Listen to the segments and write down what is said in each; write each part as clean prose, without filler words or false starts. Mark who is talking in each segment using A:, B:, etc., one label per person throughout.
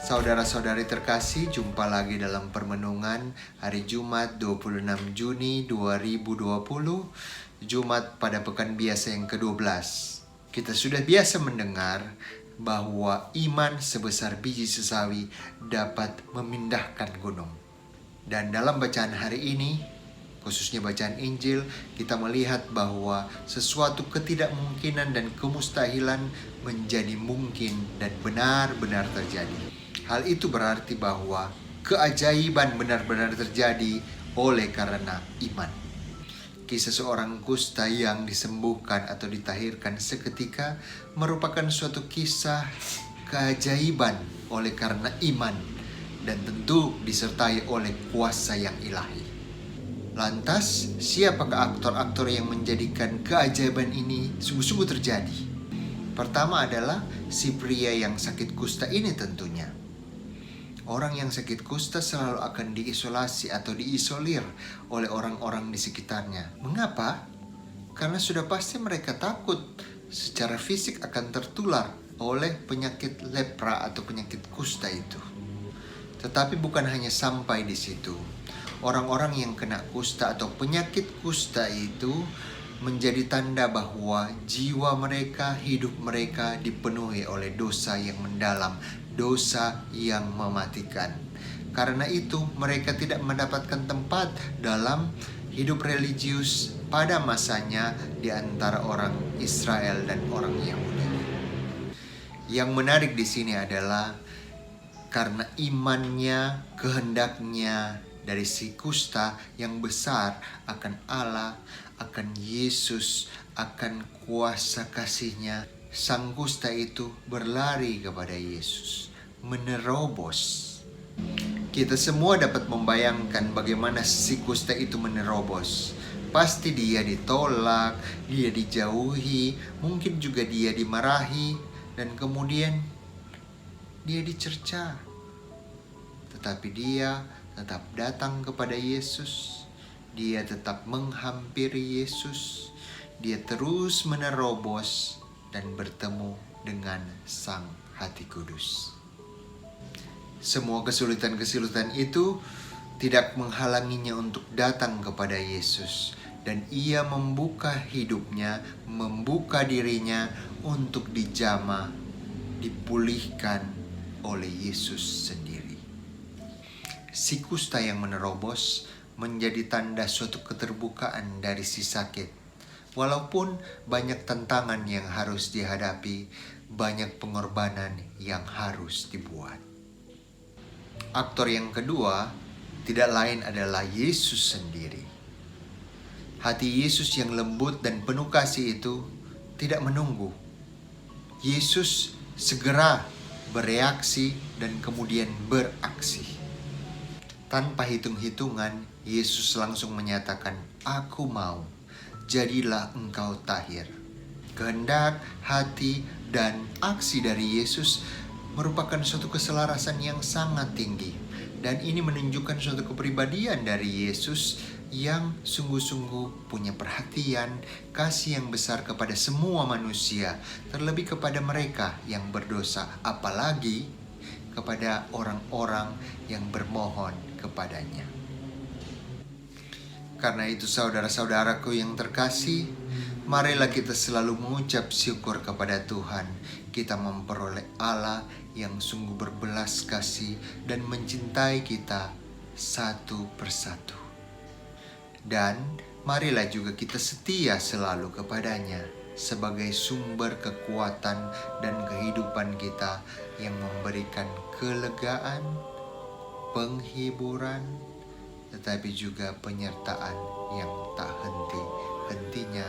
A: Saudara-saudari terkasih, jumpa lagi dalam permenungan hari Jumat 26 Juni 2020, Jumat pada pekan biasa yang ke-12. Kita sudah biasa mendengar bahwa iman sebesar biji sesawi dapat memindahkan gunung. Dan dalam bacaan hari ini, khususnya bacaan Injil, kita melihat bahwa sesuatu ketidakmungkinan dan kemustahilan menjadi mungkin dan benar-benar terjadi. Hal itu berarti bahwa keajaiban benar-benar terjadi oleh karena iman. Kisah seorang kusta yang disembuhkan atau ditahirkan seketika merupakan suatu kisah keajaiban oleh karena iman dan tentu disertai oleh kuasa yang ilahi. Lantas, siapakah aktor-aktor yang menjadikan keajaiban ini sungguh-sungguh terjadi? Pertama adalah si pria yang sakit kusta ini tentunya. Orang yang sakit kusta selalu akan diisolasi atau diisolir oleh orang-orang di sekitarnya. Mengapa? Karena sudah pasti mereka takut secara fisik akan tertular oleh penyakit lepra atau penyakit kusta itu. Tetapi bukan hanya sampai di situ. Orang-orang yang kena kusta atau penyakit kusta itu menjadi tanda bahwa jiwa mereka, hidup mereka dipenuhi oleh dosa yang mendalam, dosa yang mematikan. Karena itu mereka tidak mendapatkan tempat dalam hidup religius pada masanya di antara orang Israel dan orang Yahudi. Yang menarik di sini adalah karena imannya, kehendaknya dari si kusta yang besar akan Allah, akan Yesus, akan kuasa kasih-Nya, sang kusta itu berlari kepada Yesus, menerobos. Kita semua dapat membayangkan bagaimana si kusta itu menerobos. Pasti dia ditolak, dia dijauhi, mungkin juga dia dimarahi, dan kemudian dia dicerca. Tetapi dia tetap datang kepada Yesus, dia tetap menghampiri Yesus, dia terus menerobos dan bertemu dengan Sang Hati Kudus. Semua kesulitan-kesulitan itu tidak menghalanginya untuk datang kepada Yesus, dan ia membuka hidupnya, membuka dirinya untuk dijamah, dipulihkan oleh Yesus sendiri. Si kusta yang menerobos menjadi tanda suatu keterbukaan dari si sakit. Walaupun banyak tantangan yang harus dihadapi, banyak pengorbanan yang harus dibuat. Aktor yang kedua tidak lain adalah Yesus sendiri. Hati Yesus yang lembut dan penuh kasih itu tidak menunggu. Yesus segera bereaksi dan kemudian beraksi. Tanpa hitung-hitungan, Yesus langsung menyatakan, "Aku mau, jadilah engkau tahir." Kehendak, hati, dan aksi dari Yesus merupakan suatu keselarasan yang sangat tinggi. Dan ini menunjukkan suatu kepribadian dari Yesus yang sungguh-sungguh punya perhatian, kasih yang besar kepada semua manusia, terlebih kepada mereka yang berdosa, apalagi kepada orang-orang yang bermohon kepadanya. Karena itu saudara-saudaraku yang terkasih, marilah kita selalu mengucap syukur kepada Tuhan. Kita memperoleh Allah yang sungguh berbelas kasih dan mencintai kita satu persatu. Dan marilah juga kita setia selalu kepadanya sebagai sumber kekuatan dan kehidupan kita yang memberikan kelegaan, penghiburan, tetapi juga penyertaan yang tak henti-hentinya,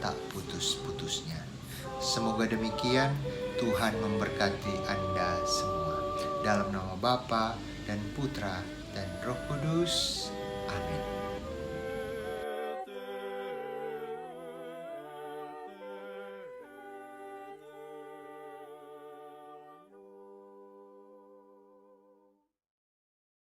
A: tak putus-putusnya. Semoga demikian. Tuhan memberkati Anda semua. Dalam nama Bapa dan Putra dan Roh Kudus.